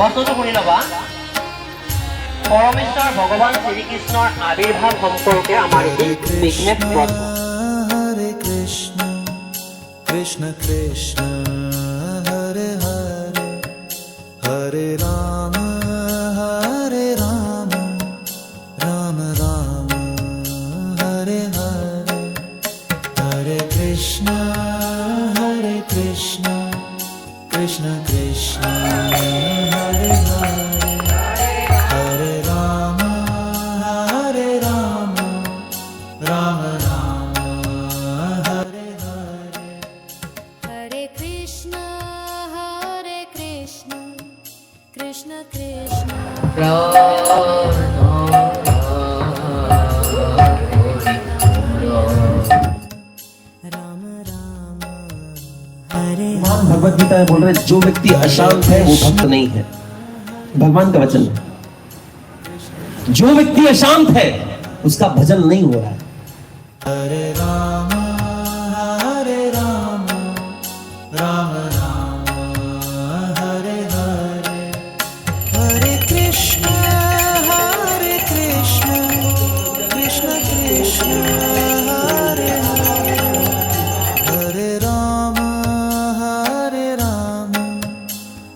প্ৰশ্নটো শুনি ল'বা। পৰমেশ্বৰ ভগৱান শ্ৰীকৃষ্ণৰ আবিৰ্ভাৱ সম্পৰ্কে আমাৰ এটি বিশেষ প্ৰশ্ন। हरे कृष्ण कृष्ण कृष्ण हरे हरे हरे राम राम राम हरे हरे हरे कृष्ण कृष्ण कृष्ण हरे हरे हरे राम राम राम हरे हरे हरे कृष्ण कृष्ण कृष्ण राम राम हरे भगवत गीता में बोल रहे जो व्यक्ति अशांत है वो भक्त नहीं है। भगवान का वचन है। जो व्यक्ति अशांत है उसका भजन नहीं हो रहा है। हरे राम राम राम हरे हरे हरे कृष्ण कृष्ण कृष्ण हरे हरे हरे राम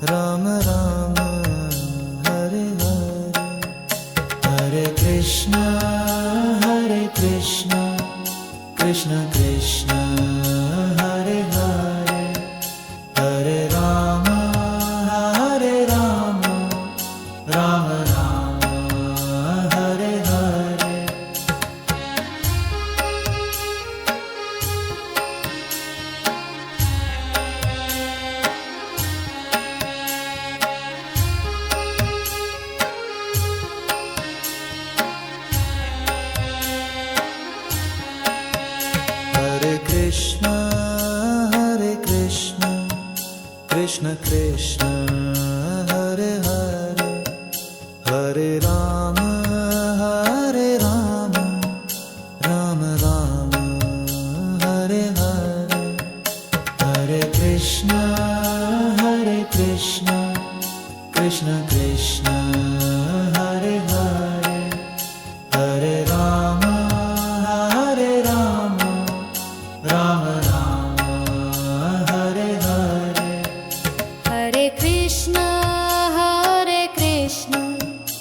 राम हरे हरे हरे कृष्ण कृष्ण कृष्ण हरे हरे हरे राम राम राम हरे हरे हरे कृष्ण कृष्ण कृष्ण हरे हरे हरे राम